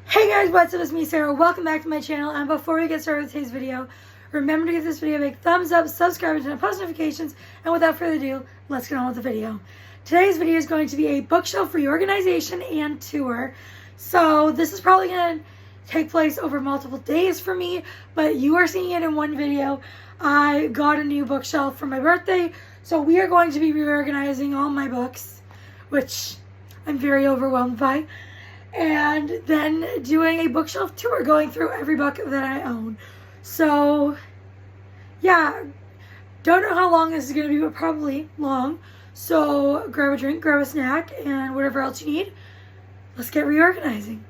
Hey guys, what's up? It's me, Sarah. Welcome back to my channel. And before we get started with today's video, remember to give this video a big thumbs up, subscribe, and post notifications. And without further ado, let's get on with the video. Today's video is going to be a bookshelf reorganization and tour. So this is probably going to take place over multiple days for me, but you are seeing it in one video. I got a new bookshelf for my birthday, so we are going to be reorganizing all my books, which I'm very overwhelmed by. And then doing a bookshelf tour, going through every book that I own. So, yeah, don't know how long this is going to be, but probably long. So, grab a drink, grab a snack, and whatever else you need. Let's get reorganizing.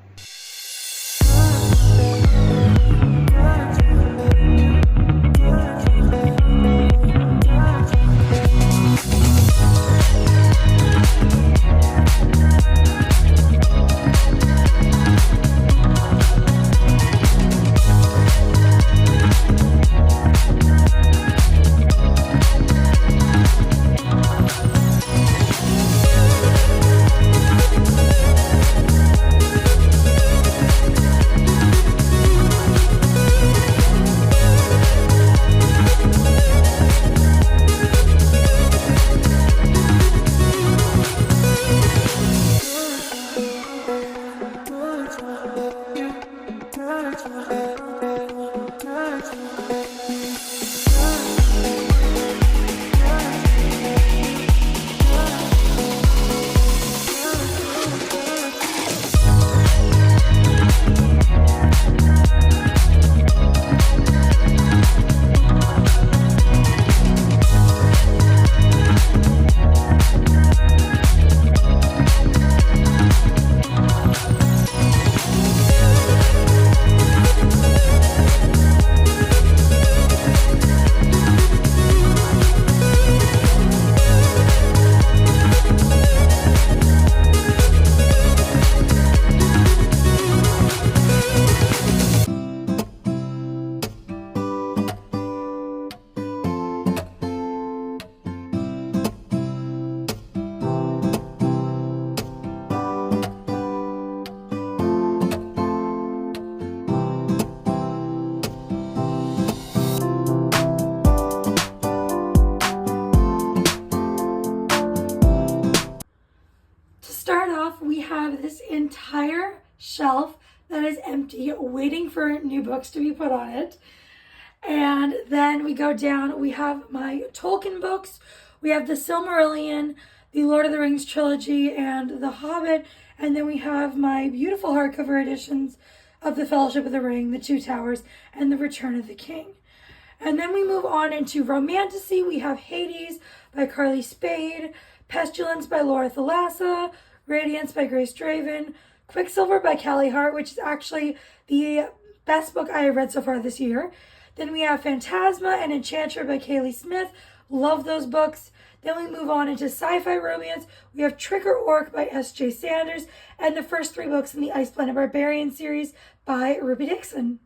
We have this entire shelf that is empty, waiting for new books to be put on it. And then we go down, we have my Tolkien books, we have the Silmarillion, the Lord of the Rings trilogy, and the Hobbit, and then we have my beautiful hardcover editions of the Fellowship of the Ring, the Two Towers, and the Return of the King. And then we move on into Romantasy. We have Hades by Carly Spade, Pestilence by Laura Thalassa, Radiance by Grace Draven, Quicksilver by Callie Hart, which is actually the best book I have read so far this year. Then we have Phantasma and Enchanter by Kaylee Smith. Love those books. Then we move on into sci-fi romance. We have Trick or Orc by S.J. Sanders, and the first three books in the Ice Planet Barbarian series by Ruby Dixon.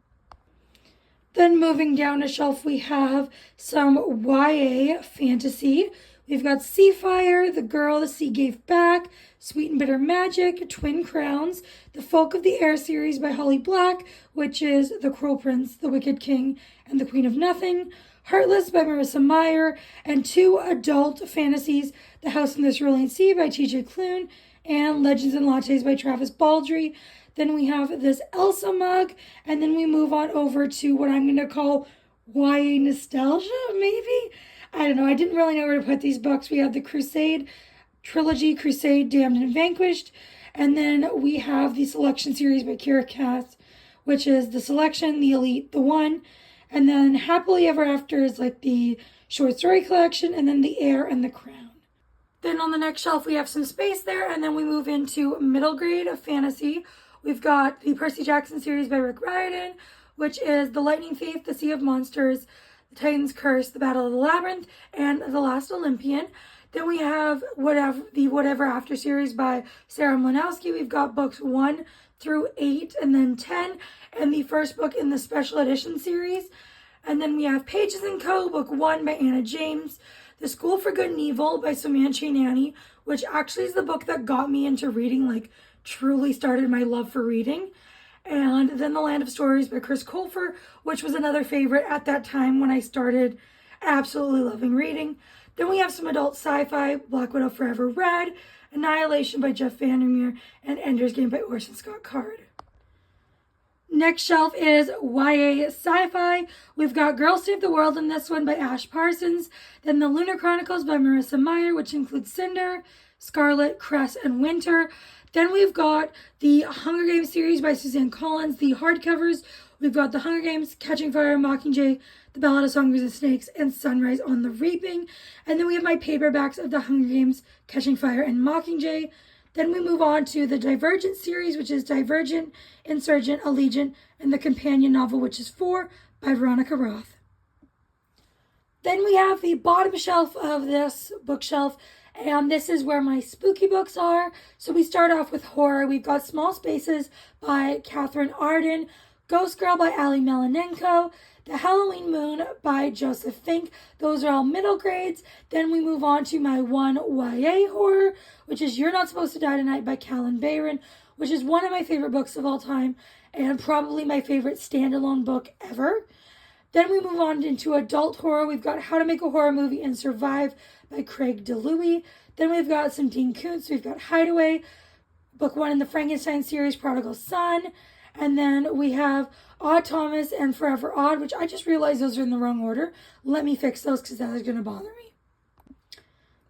Then moving down a shelf, we have some YA fantasy. We've got Seafire, The Girl the Sea Gave Back, Sweet and Bitter Magic, Twin Crowns, The Folk of the Air series by Holly Black, which is The Cruel Prince, The Wicked King, and The Queen of Nothing, Heartless by Marissa Meyer, and two adult fantasies, The House in the Cerulean Sea by T.J. Klune, and Legends and Lattes by Travis Baldree. Then we have this Elsa mug, and then we move on over to what I'm going to call YA nostalgia, maybe? I don't know. I didn't really know where to put these books. We have the Crusade trilogy, Crusade, Damned and Vanquished. And then we have the Selection series by Kira Cass, which is the Selection, the Elite, the One. And then Happily Ever After is like the short story collection. And then the Heir and the Crown. Then on the next shelf, we have some space there. And then we move into middle grade of fantasy. We've got the Percy Jackson series by Rick Riordan, which is The Lightning Thief, The Sea of Monsters, The Titan's Curse, The Battle of the Labyrinth, and The Last Olympian. Then we have the Whatever After series by Sarah Mlynowski. We've got books 1 through 8 and then 10, and the first book in the special edition series. And then we have Pages & Co., Book 1 by Anna James, The School for Good and Evil by Sumanche Nanny, which actually is the book that got me into reading, like truly started my love for reading. And then The Land of Stories by Chris Colfer, which was another favorite at that time when I started absolutely loving reading. Then we have some adult sci-fi, Black Widow Forever Read, Annihilation by Jeff Vandermeer, and Ender's Game by Orson Scott Card. Next shelf is YA Sci-Fi. We've got Girls Save the World in this one by Ash Parsons. Then The Lunar Chronicles by Marissa Meyer, which includes Cinder, Scarlet, Cress, and Winter. Then we've got the Hunger Games series by Suzanne Collins, the hardcovers. We've got The Hunger Games, Catching Fire, Mockingjay, The Ballad of Songbirds and Snakes, and Sunrise on the Reaping. And then we have my paperbacks of The Hunger Games, Catching Fire, and Mockingjay. Then we move on to the Divergent series, which is Divergent, Insurgent, Allegiant, and the companion novel, which is 4 by Veronica Roth. Then we have the bottom shelf of this bookshelf, and this is where my spooky books are. So we start off with horror. We've got Small Spaces by Catherine Arden, Ghost Girl by Ali Melanenko, The Halloween Moon by Joseph Fink. Those are all middle grades. Then we move on to my one YA horror, which is You're Not Supposed to Die Tonight by Callan Bayron, which is one of my favorite books of all time and probably my favorite standalone book ever. Then we move on into adult horror. We've got How to Make a Horror Movie and Survive by Craig DeLuey. Then we've got some Dean Koontz. We've got Hideaway, book 1 in the Frankenstein series, Prodigal Son. And then we have Odd Thomas and Forever Odd, which I just realized those are in the wrong order. Let me fix those because that is going to bother me.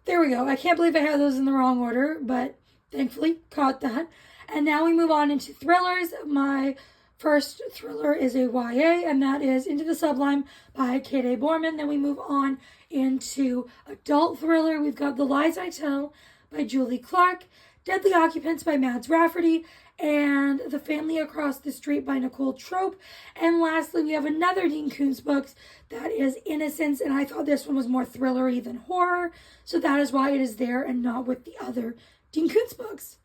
There we go. I can't believe I had those in the wrong order, but thankfully caught that. And now we move on into thrillers. My first thriller is a YA, and that is Into the Sublime by Kate A. Borman. Then we move on into adult thriller. We've got The Lies I Tell by Julie Clark, Deadly Occupants by Mads Rafferty, and The Family Across the Street by Nicole Trope. And lastly, we have another Dean Koontz book that is Innocence, and I thought this one was more thrillery than horror, so that is why it is there and not with the other Dean Koontz books.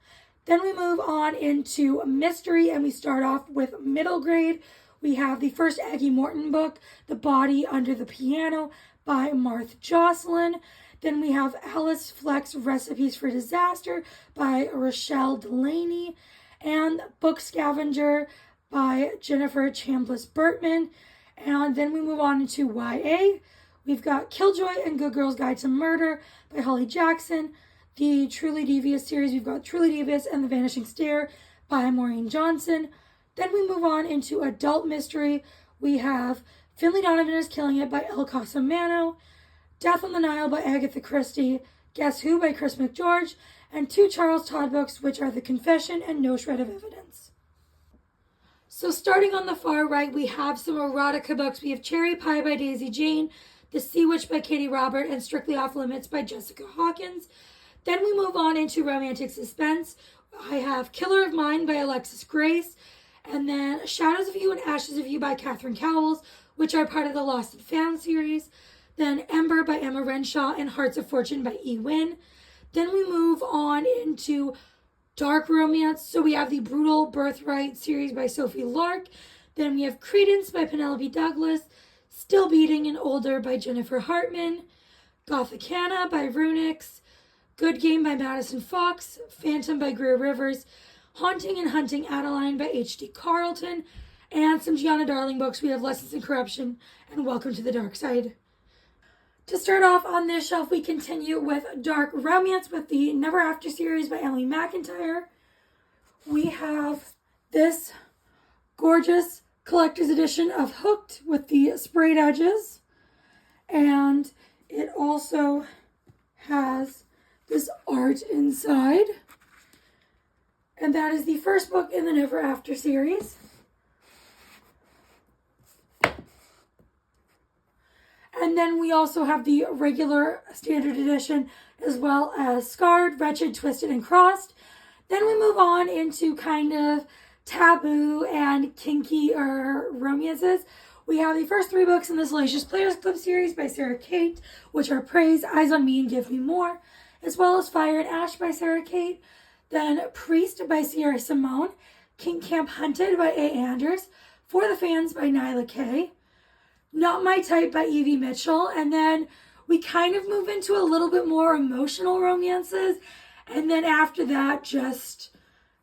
Then we move on into mystery, and we start off with middle grade. We have the first Aggie Morton book, The Body Under the Piano by Martha Jocelyn. Then we have Alice Fleck's Recipes for Disaster by Rochelle Delaney, and Book Scavenger by Jennifer Chambliss Burtman. And then we move on into YA. We've got Killjoy and Good Girl's Guide to Murder by Holly Jackson. The Truly Devious series, we've got Truly Devious and The Vanishing Stair by Maureen Johnson. Then we move on into adult mystery. We have Finley Donovan is Killing It by El Casamano, Death on the Nile by Agatha Christie, Guess Who by Chris McGeorge, and 2 Charles Todd books, which are The Confession and No Shred of Evidence. So starting on the far right, we have some erotica books. We have Cherry Pie by Daisy Jane, The Sea Witch by Katie Robert, and Strictly Off Limits by Jessica Hawkins. Then we move on into romantic suspense. I have Killer of Mine by Alexis Grace, and then Shadows of You and Ashes of You by Catherine Cowles, which are part of the Lost and Found series. Then Ember by Emma Renshaw and Hearts of Fortune by E. Wynn. Then we move on into dark romance. So we have the Brutal Birthright series by Sophie Lark. Then we have Credence by Penelope Douglas, Still Beating and Older by Jennifer Hartman, Gothicana by Runix, Good Game by Madison Fox, Phantom by Greer Rivers, Haunting and Hunting Adeline by H.D. Carlton, and some Gianna Darling books. We have Lessons in Corruption and Welcome to the Dark Side. To start off on this shelf, we continue with dark romance with the Never After series by Emily McIntyre. We have this gorgeous collector's edition of Hooked with the sprayed edges. And it also has this art inside. And that is the first book in the Never After series. And then we also have the regular standard edition, as well as Scarred, Wretched, Twisted, and Crossed. Then we move on into kind of taboo and kinkier romances. We have the first 3 books in the Salacious Players Club series by Sarah Kate, which are Praise, Eyes on Me, and Give Me More, as well as Fire and Ash by Sarah Kate. Then Priest by Sierra Simone, King Camp Hunted by A. Anders, For the Fans by Nyla Kay, Not My Type by Evie Mitchell, and then we kind of move into a little bit more emotional romances, and then after that, just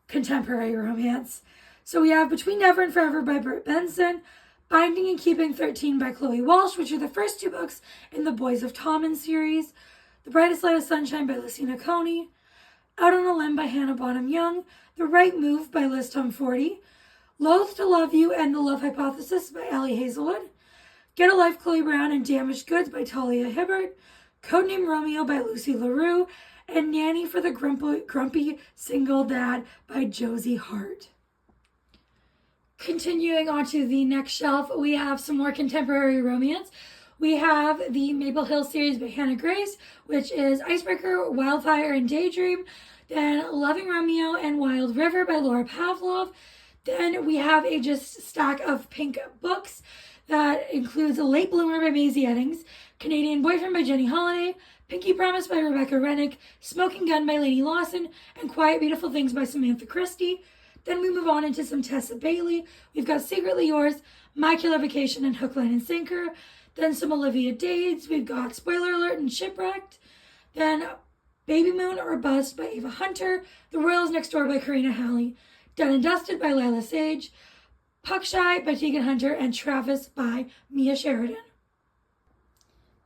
contemporary romance. So we have Between Never and Forever by Britt Benson, Binding and Keeping 13 by Chloe Walsh, which are the first 2 books in the Boys of Tommen series, The Brightest Light of Sunshine by Lucina Coney, Out on a Limb by Hannah Bonham Young, The Right Move by Liz Tom-Forty, Loath to Love You and The Love Hypothesis by Allie Hazelwood, Get a Life Chloe Brown and Damaged Goods by Talia Hibbert, Codename Romeo by Lucy LaRue, and Nanny for the Grumpy Single Dad by Josie Hart. Continuing on to the next shelf, we have some more contemporary romance. We have the Maple Hill series by Hannah Grace, which is Icebreaker, Wildfire, and Daydream. Then Loving Romeo and Wild River by Laura Pavlov. Then we have a just stack of pink books that includes A Late Bloomer by Maisie Eddings, Canadian Boyfriend by Jenny Holiday, Pinky Promise by Rebecca Rennick, Smoking Gun by Lainey Lawson, and Quiet Beautiful Things by Samantha Christie. Then we move on into some Tessa Bailey. We've got Secretly Yours, My Killer Vacation, and Hook, Line, and Sinker. Then some Olivia Dades. We've got Spoiler Alert and Shipwrecked. Then Baby Moon or Bust by Ava Hunter, The Royals Next Door by Karina Halley, Done and Dusted by Lila Sage, Puck Shy by Tegan Hunter, and Travis by Mia Sheridan.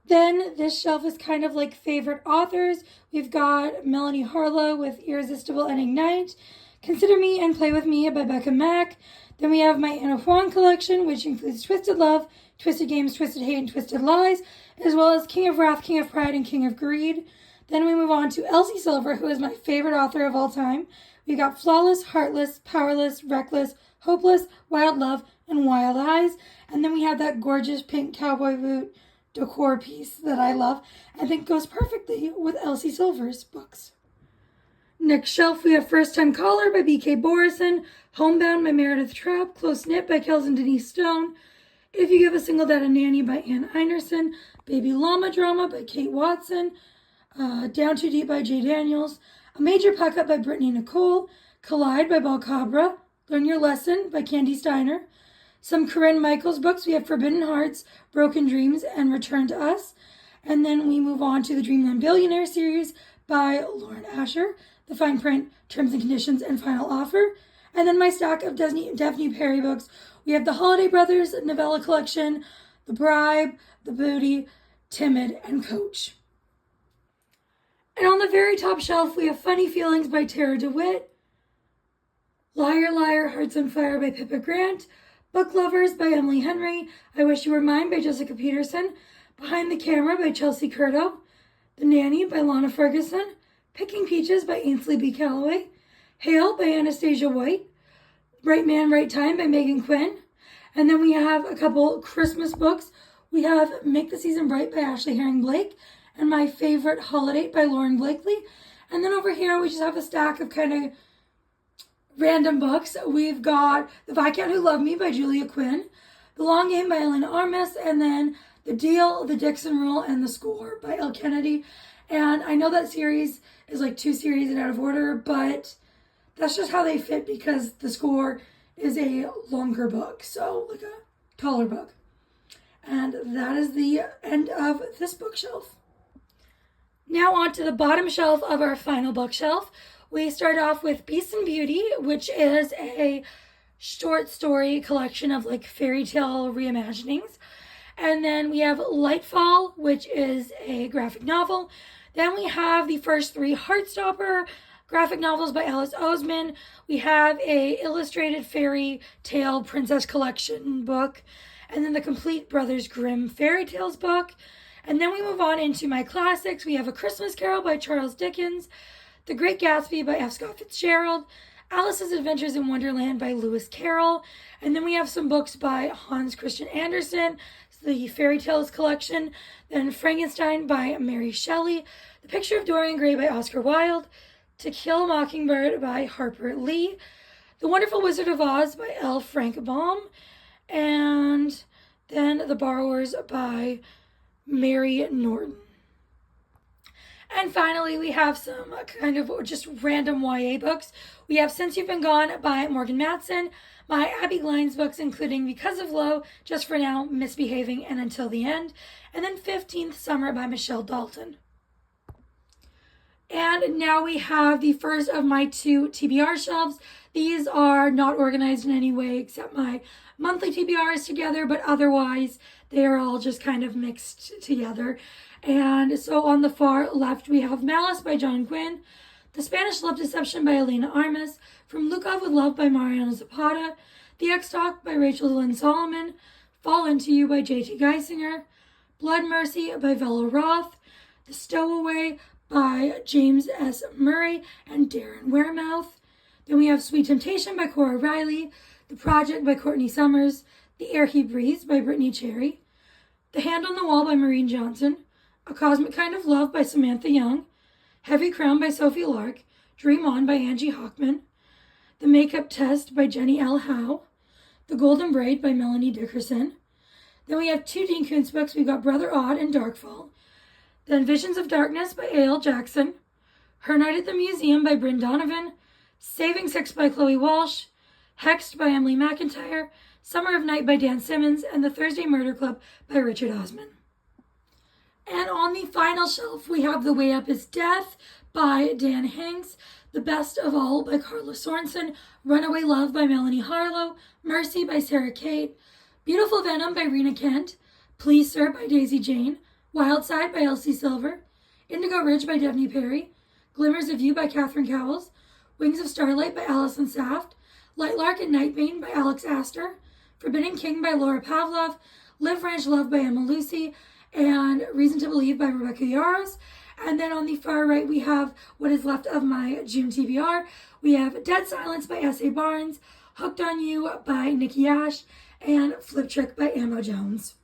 Then this shelf is kind of like favorite authors. We've got Melanie Harlow with Irresistible and Ignite, Consider Me and Play With Me by Becca Mack. Then we have my Anna Huang collection, which includes Twisted Love, Twisted Games, Twisted Hate, and Twisted Lies, as well as King of Wrath, King of Pride, and King of Greed. Then we move on to Elsie Silver, who is my favorite author of all time. We got Flawless, Heartless, Powerless, Reckless, Hopeless, Wild Love, and Wild Eyes. And then we have that gorgeous pink cowboy boot decor piece that I love. I think goes perfectly with Elsie Silver's books. Next shelf, we have First Time Caller by B.K. Borison, Homebound by Meredith Trapp, Close Knit by Kelsey Denise Stone, If You Give a Single Dad a Nanny by Anne Einerson, Baby Llama Drama by Kate Watson, Down Too Deep by Jay Daniels, A Major Pack Up by Brittany Nicole, Collide by Balcabra, Learn Your Lesson by Candy Steiner, some Corinne Michaels books. We have Forbidden Hearts, Broken Dreams, and Return to Us. And then we move on to the Dreamland Billionaire series by Lauren Asher, The Fine Print, Terms and Conditions, and Final Offer. And then my stack of Daphne Perry books. We have the Holiday Brothers novella collection, The Bribe, The Booty, Timid, and Coach. And on the very top shelf, we have Funny Feelings by Tara DeWitt, Liar, Liar, Hearts on Fire by Pippa Grant, Book Lovers by Emily Henry, I Wish You Were Mine by Jessica Peterson, Behind the Camera by Chelsea Curto, The Nanny by Lana Ferguson, Picking Peaches by Ainsley B. Calloway, Hail by Anastasia White, Right Man, Right Time by Megan Quinn. And then we have a couple Christmas books. We have Make the Season Bright by Ashley Herring Blake, and My Favorite Holiday by Lauren Blakely. And then over here, we just have a stack of kind of random books. We've got The Viscount Who Loved Me by Julia Quinn, The Long Game by Elena Armis, and then The Deal, The Dixon Rule, and The Score by Elle Kennedy. And I know that series is like 2 series and out of order, but that's just how they fit because The Score is a longer book, so like a taller book. And that is the end of this bookshelf. Now on to the bottom shelf of our final bookshelf. We start off with Beast and Beauty, which is a short story collection of like fairy tale reimaginings. And then we have Lightfall, which is a graphic novel. Then we have the first 3 Heartstopper graphic novels by Alice Oseman. We have a illustrated fairy tale princess collection book. And then the Complete Brothers Grimm fairy tales book. And then we move on into my classics. We have A Christmas Carol by Charles Dickens, The Great Gatsby by F. Scott Fitzgerald, Alice's Adventures in Wonderland by Lewis Carroll, and then we have some books by Hans Christian Andersen, the Fairy Tales collection, then Frankenstein by Mary Shelley, The Picture of Dorian Gray by Oscar Wilde, To Kill a Mockingbird by Harper Lee, The Wonderful Wizard of Oz by L. Frank Baum, and then The Borrowers by Mary Norton. And finally, we have some kind of just random YA books. We have Since You've Been Gone by Morgan Matson, my Abby Glines books, including Because of Low, Just for Now, Misbehaving, and Until the End, and then 15th Summer by Michelle Dalton. And now we have the first of my 2 TBR shelves. These are not organized in any way except my monthly TBRs together, but otherwise they are all just kind of mixed together. And so on the far left, we have Malice by John Gwynne, The Spanish Love Deception by Elena Armas, From Lukov with Love by Mariana Zapata, The X-Talk by Rachel Lynn Solomon, Fall Into You by J.T. Geisinger, Blood Mercy by Vela Roth, The Stowaway by James S. Murray and Darren Wearmouth. Then we have Sweet Temptation by Cora Riley, The Project by Courtney Summers, The Air He Breathes by Brittany Cherry, The Hand on the Wall by Maureen Johnson, A Cosmic Kind of Love by Samantha Young, Heavy Crown by Sophie Lark, Dream On by Angie Hockman, The Makeup Test by Jenny L. Howe, The Golden Braid by Melanie Dickerson. Then we have 2 Dean Koontz books. We've got Brother Odd and Darkfall. Then Visions of Darkness by A.L. Jackson, Her Night at the Museum by Bryn Donovan, Saving Sex by Chloe Walsh, Hexed by Emily McIntyre, Summer of Night by Dan Simmons, and The Thursday Murder Club by Richard Osman. And on the final shelf, we have The Way Up Is Death by Dan Hanks, The Best of All by Carla Sorensen, Runaway Love by Melanie Harlow, Mercy by Sarah Kate, Beautiful Venom by Rena Kent, Please Sir by Daisy Jane, Wild Side by Elsie Silver, Indigo Ridge by Devney Perry, Glimmers of You by Catherine Cowles, Wings of Starlight by Allison Saft, Lightlark and Nightbane by Alex Astor, Forbidden King by Laura Pavlov, Live Ranch Love by Emma Lucy, and Reason to Believe by Rebecca Yaros. And then on the far right, we have what is left of my June TBR. We have Dead Silence by S.A. Barnes, Hooked on You by Nikki Ash, and Flip Trick by Ammo Jones.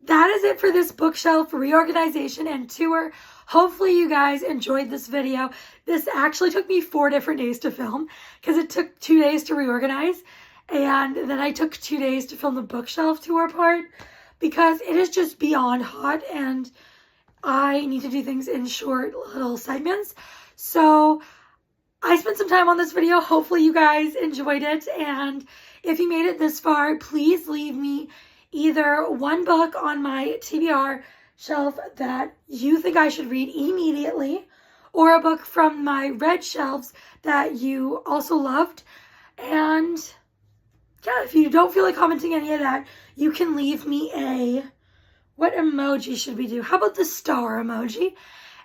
That is it for this bookshelf reorganization and tour. Hopefully you guys enjoyed this video. This actually took me 4 different days to film because it took 2 days to reorganize. And then I took 2 days to film the bookshelf tour part because it is just beyond hot and I need to do things in short little segments. So I spent some time on this video. Hopefully you guys enjoyed it. And if you made it this far, please leave me either one book on my TBR shelf that you think I should read immediately, or a book from my red shelves that you also loved. And yeah, if you don't feel like commenting any of that, you can leave me a, what emoji should we do? How about the star emoji?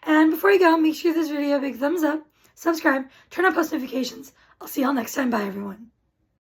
And before you go, make sure you give this video a big thumbs up, subscribe, turn on post notifications. I'll see y'all next time. Bye, everyone.